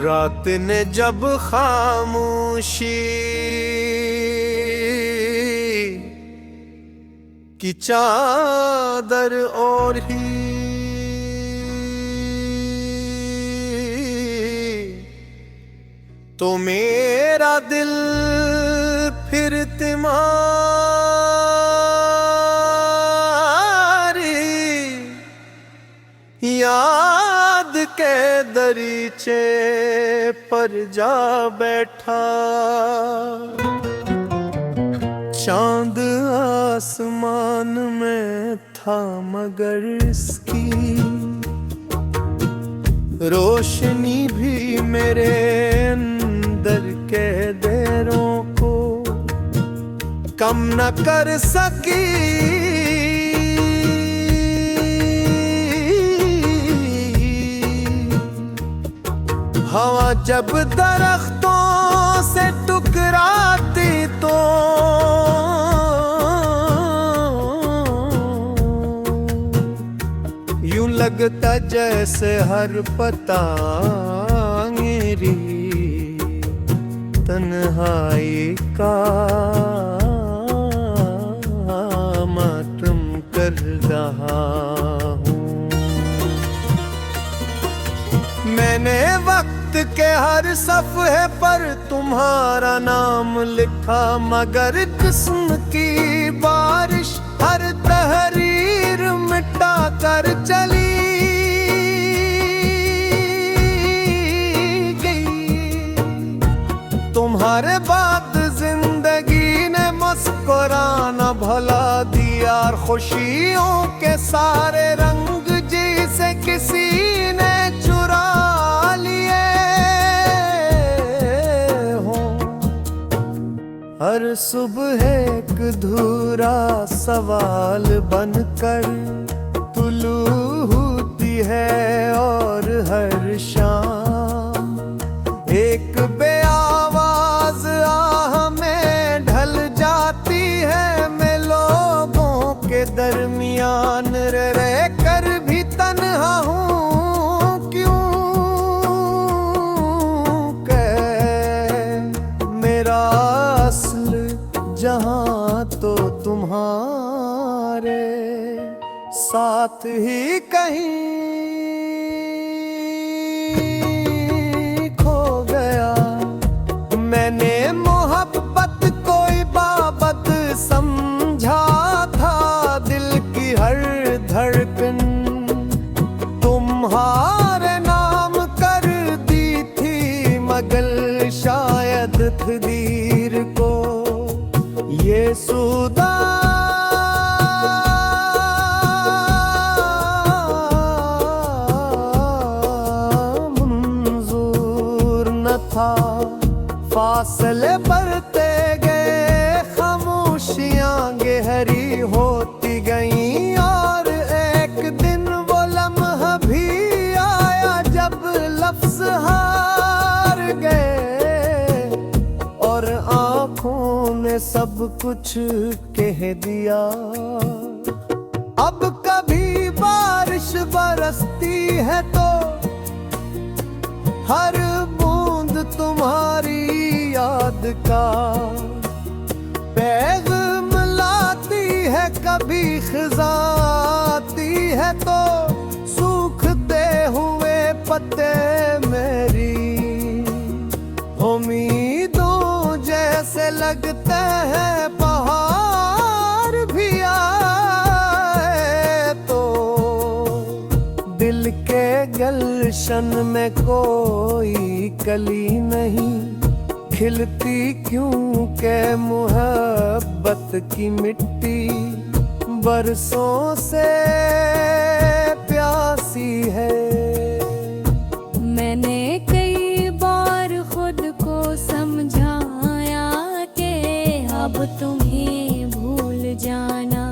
रात ने जब खामोशी की चादर ओढ़ी, तो मेरा दिल फिर तुम्हारी याद के दरीचे पर जा बैठा। चांद आसमान में था मगर इसकी रोशनी भी मेरे अंदर के देरों को कम न कर सकी। हवा जब दरख्तों से टकराती तो यूं लगता जैसे हर पतंगेरी तन्हाई का मातम कर रहा हूँ। मैंने वक्त के हर सफ़े पर तुम्हारा नाम लिखा, मगर जिस्म की बारिश हर तहरीर मिटा कर चली गई। तुम्हारे बाद जिंदगी ने मुस्कुराना भुला दिया, खुशियों के सारे रंग जिसे किसी ने चुरा लिए हो। हर सुबह एक धूरा सवाल बनकर तुलू होती है और हर शाम एक बेआवाज आह में ढल जाती है। मैं लोगों के दरमियान रह कर भी तन्हा हूँ क्यों कह मेरा असल जहाँ तो तुम्हारे साथ ही कहीं खो गया। मैंने मोहब्बत को इबादत समझा था, दिल की हर धड़कन तुम्हारे नाम कर दी थी, मगर शायद तकदीर को ये सुदा मंजूर न था। फासले बढ़ते गए, खामोशियां गहरी होती गईं, और एक दिन वो लम्हा भी आया जब लफ्ज हार गए और आंखों ने सब कुछ कह दिया। अब कभी बारिश बरसती है तो हर बूंद तुम्हारी याद का पैगाम लाती है, कभी खिजाती है तो सूखते हुए पत्ते मेरी उम्मीदों जैसे लगते हैं। पहाड़ भी आए तो दिल के गलशन में कोई कली नहीं खिलती, क्योंकि मोहब्बत की मिट्टी बरसों से प्यासी है। मैंने कई बार खुद को समझाया कि अब तुम्हें भूल जाना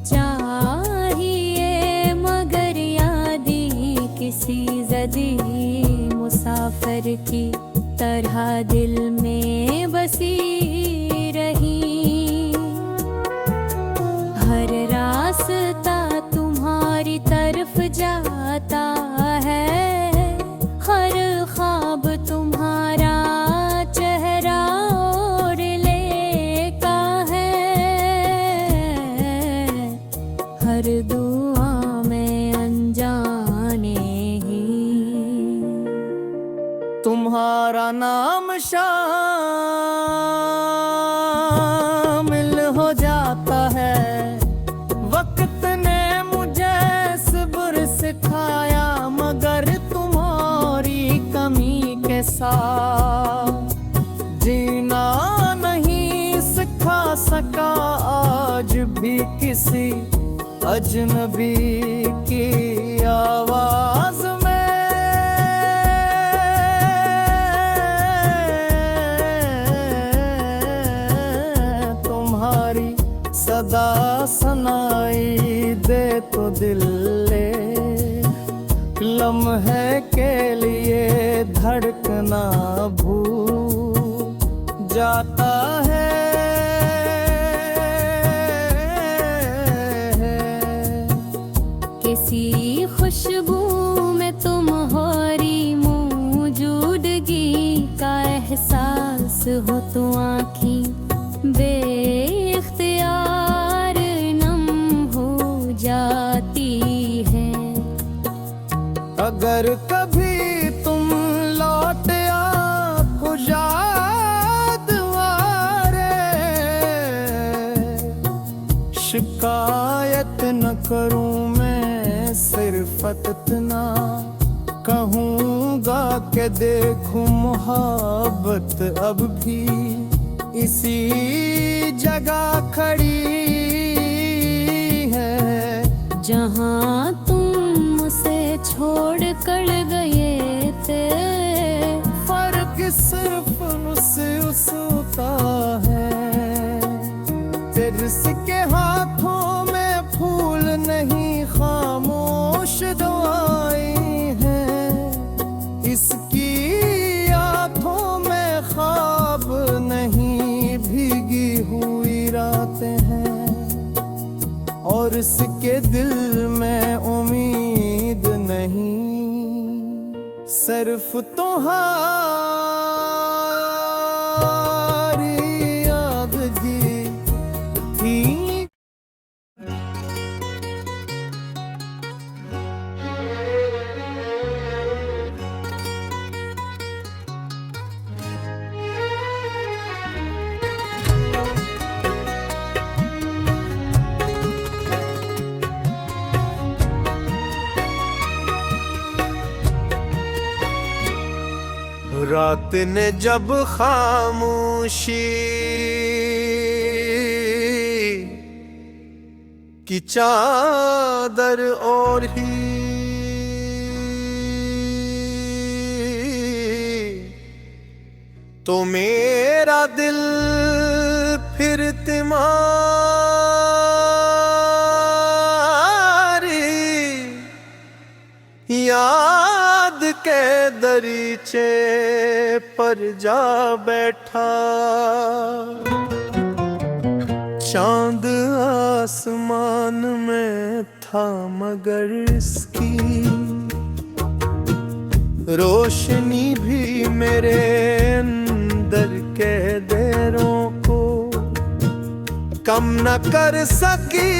चाहिए, मगर यादें किसी ज़दी मुसाफिर की तरह दिल में बसी रही। हर रास्ता तुम्हारी तरफ जाता है, हर ख्वाब कर दुआ मैं अनजाने ही। तुम्हारा नाम शामिल हो जाता है। वक्त ने मुझे सब्र सिखाया, मगर तुम्हारी कमी के साथ जीना नहीं सिखा सका आज भी किसी अजनबी की आवाज में। तुम्हारी सदा सुनाई दे तो दिल ले, लम्हे के लिए धड़कना भूल जाता है। किसी खुशबू में तुम्हारी मौजूदगी का एहसास हो तो आँखें बेख्तियार नम हो जाती है। अगर कभी तुम लौट आओ याद आरे, शिकायत न करूं मैं, सिर्फ इतना कहूँगा कि देखूं मुहब्बत अब भी इसी जगह खड़ी है जहाँ तुम उसे छोड़ कर गए थे। फर्क सिर्फ उसका है, तिरस के हाथों में फूल नहीं खामोश दुआएं हैं। इसकी आंखों में ख्वाब नहीं भीगी हुई रातें हैं, और इसके दिल में उम्मीद नहीं सिर्फ तुम्हारी यादगी थी। रात ने जब खामोशी की चादर ओढ़ी, तो मेरा दिल फिर तुम्हारी याद के दरीचे पर जा बैठा। चांद आसमान में था मगर इसकी रोशनी भी मेरे अंदर के देरों को कम न कर सकी।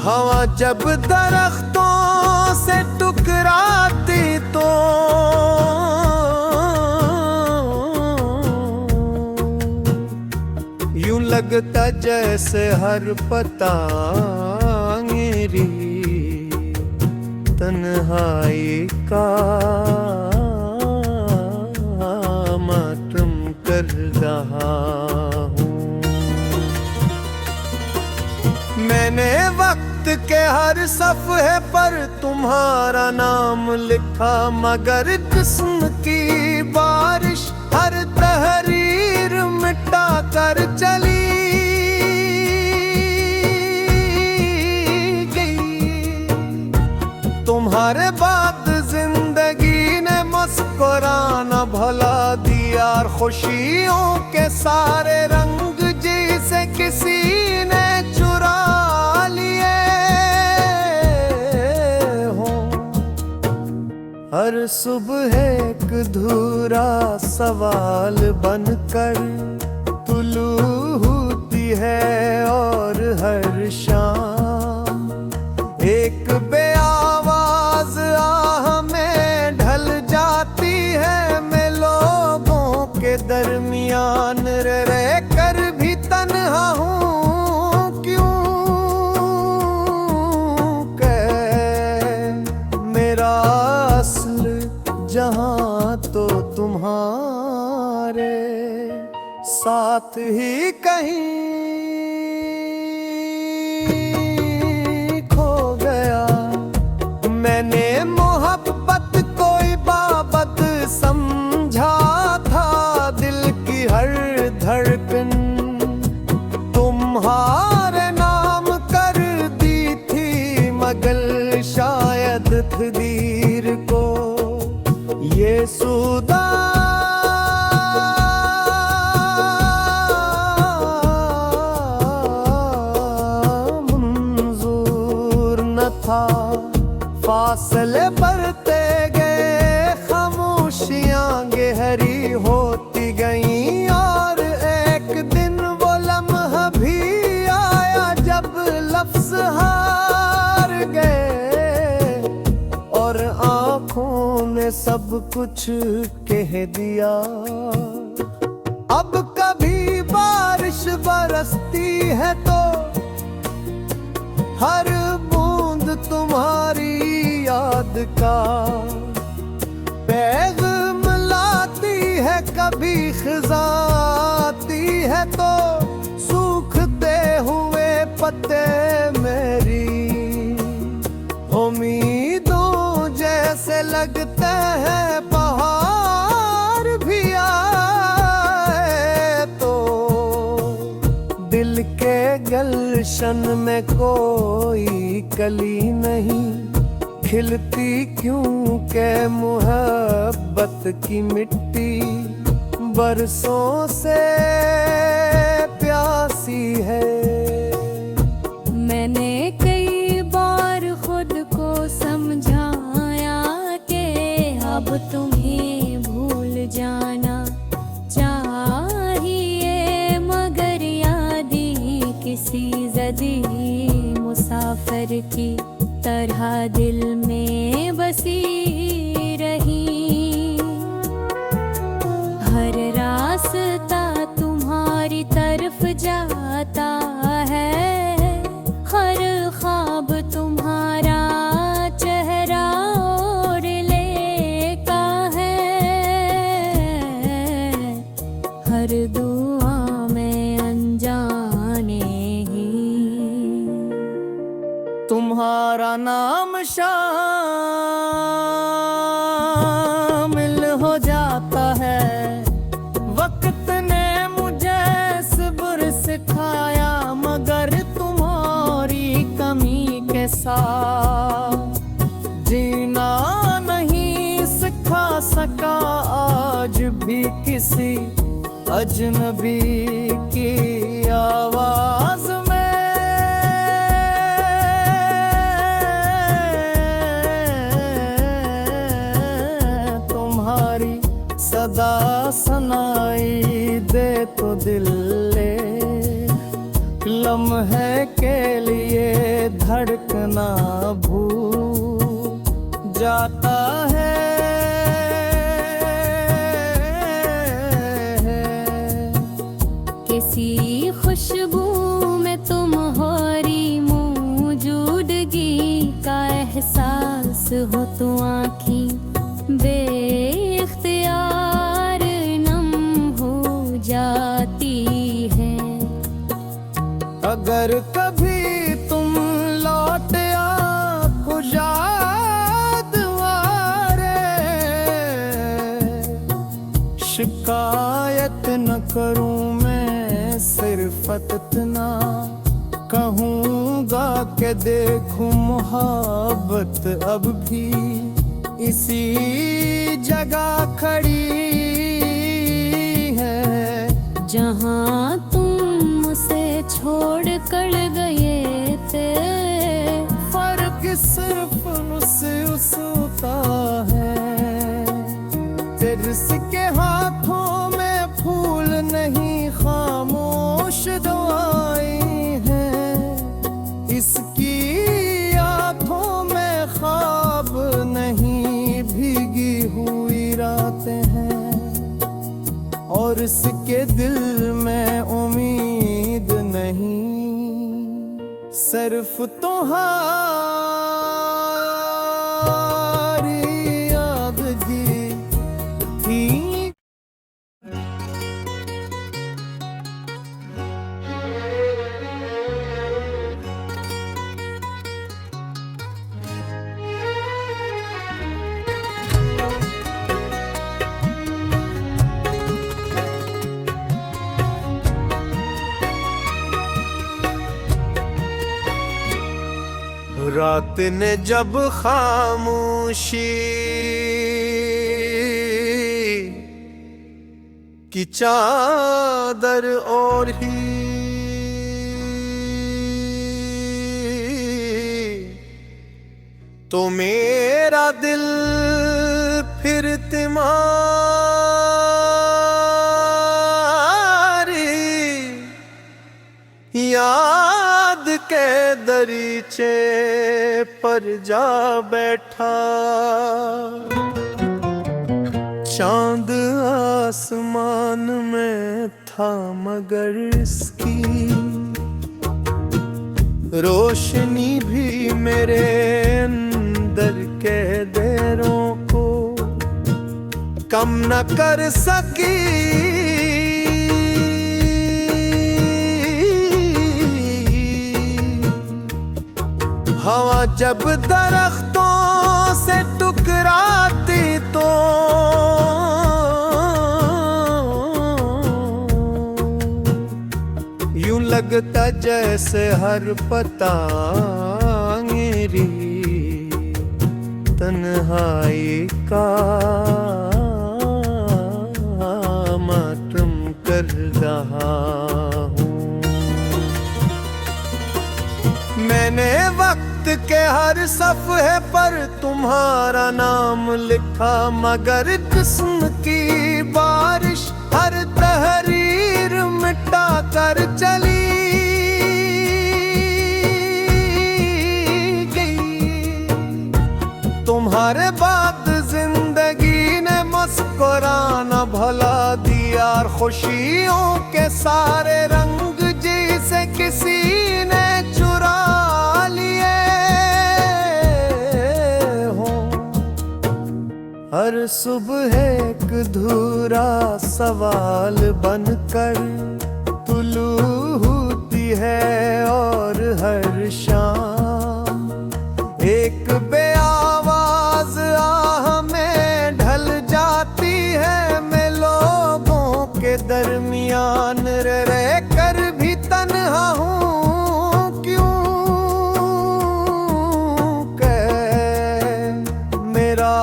हवा जब दरख्तों से टकराती तो यूं लगता जैसे हर पतंगेरी तन्हाई का मातम कर रहा हूँ। मैंने वक्त के हर सफ़े पर तुम्हारा नाम लिखा, मगर जिस्म की बारिश हर तहरीर मिटा कर चली गई। तुम्हारे बाद जिंदगी ने मुस्कुराना भुला दिया, खुशियों के सारे रंग जिसे किसी ने चुरा लिए हो। हर सुबह एक धूरा सवाल बनकर तुलू होती है, और हर शाम एक बेआवाज आह में ढल जाती है। मैं लोगों के दरमियान रह कर भी तन्हा हूँ क्यों, कह मेरा असल जहां तो तुम्हारे साथ ही कहीं खो गया। मैंने मोहब्बत को इबादत समझा था, दिल की हर धड़कन तुम्हारे नाम कर दी थी, मगर शायद तकदीर को ये सुदा मंजूर न था। फासले बढ़ते गए, खामोशियां गहरी होती गईं, और एक दिन वो लम्हा भी आया जब लफ्ज हार गए, और आंखों ने सब कुछ कह दिया। अब कभी बारिश बरसती है तो हर बूंद तुम्हारी याद का पैगाम लाती है, कभी खिजाती है तो सूखते हुए पत्ते मेरी उम्मीदों जैसे लगते हैं। पहाड़ भी आए तो दिल के गलशन में कोई कली नहीं खिलती, क्योंकि मोहब्बत की मिट्टी बरसों से प्यासी है। मैंने कई बार खुद को समझाया कि अब तुम्हें भूल जाना चाहिए, मगर यादें किसी जदी मुसाफिर की तरह दिल में बसी रही। हर रास्ता तुम्हारी तरफ जाता है, हर ख्वाब तुम्हारा चेहरा और लेका है, हर दुआ में अनजाने ही तुम्हारा नाम शामिल हो जाता है। वक्त ने मुझे सब्र सिखाया, मगर तुम्हारी कमी के साथ जीना नहीं सिखा सका आज भी किसी अजनबी की आवाज में। सदा सुनाई दे तो दिल ले, लम्हे के लिए धड़कना भूल जाता है। किसी खुशबू में तुम्हारी मौजूदगी का एहसास हो तो आँखें बेख्तियार नम हो जाती है। अगर कभी तुम लौट आँखों याद आरे, शिकायत न करूं मैं, सिर्फ इतना कहूँगा कि देखूं मोहब्बत अब भी इसी जगह खड़ी है, जहाँ तुम उसे छोड़ कर गए थे। फर्क सिर्फ मुझसे उसका है। इसके हाथों में फूल नहीं खामोश दुआएं हैं, इसकी आंखों में ख्वाब नहीं भीगी हुई रातें हैं, और इसके दिल में उम्मीद नहीं सिर्फ तुम्हारी याद की थी। रात ने जब खामोशी की चादर ओढ़ी, तो मेरा दिल फिर तुम्हारी याद के दरीचे पर जा बैठा। चांद आसमान में था मगर इसकी रोशनी भी मेरे अंदर के देरों को कम न कर सकी। हवा जब दरख्तों से टकराती तो यूं लगता जैसे हर पतंगेरी तन्हाई का मातम कर रहा हूँ। मैंने वक्त के हर सफ़े पर तुम्हारा नाम लिखा, मगर जिस्म की बारिश हर तहरीर मिटा कर चली गई। तुम्हारे बाद जिंदगी ने मुस्कुराना भुला दिया, खुशियों के सारे रंग जिसे किसी ने चुरा हर सुबह एक धूरा सवाल बनकर तुलू होती है, और हर शाम एक बेआवाज आह में ढल जाती है। मैं लोगों के दरमियान रह कर भी तन्हा हूँ, क्यों मेरा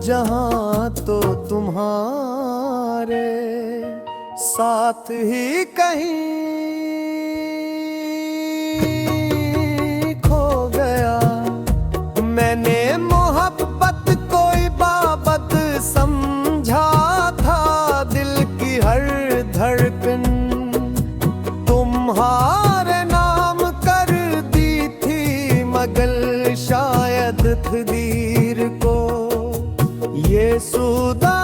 जहां तो तुम्हारे साथ ही कहीं खो गया। मैंने मोहब्बत को इबादत समझा था, दिल की हर धड़कन तुम्हारे नाम कर दी थी, मगर शायद तकदीर को ये सुदा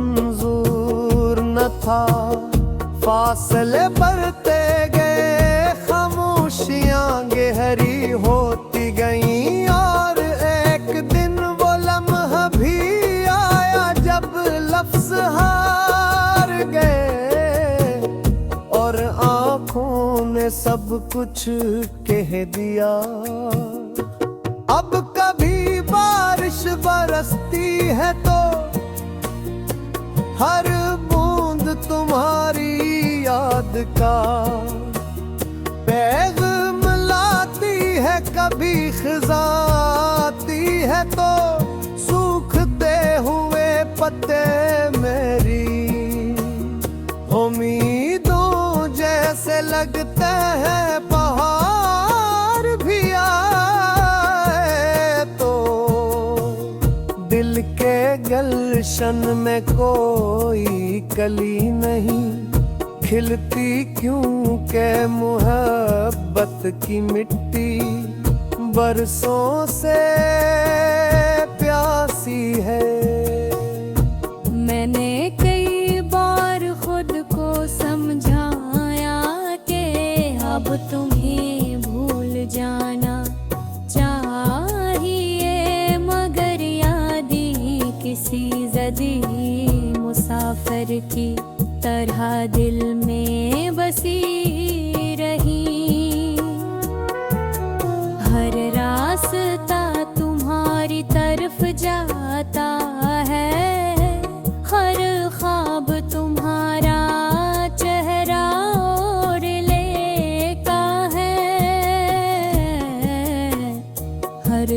मंजूर न था। फासले बढ़ते गए, खामोशियां गहरी होती गईं, और एक दिन वो लम्हा भी आया जब लफ्ज हार गए, और आँखों ने सब कुछ कह दिया। अब कभी बारिश बरसती है तो हर बूंद तुम्हारी याद का पैगाम लाती है, कभी खिजाती है तो सूखते हुए पत्ते मेरी उम्मीदों जैसे लगते हैं पहाड़। गुलशन में कोई कली नहीं खिलती, क्यों के मोहब्बत की मिट्टी बरसों से प्यासी है। मैंने कई बार खुद को समझाया कि अब तुम्हें भूल जाना चाहिए, मगर यादें किसी जदी मुसाफिर की तरह दिल में बसी रही। हर रास्ता तुम्हारी तरफ जाता है, हर ख्वाब तुम्हारा चेहरा और लेता है, हर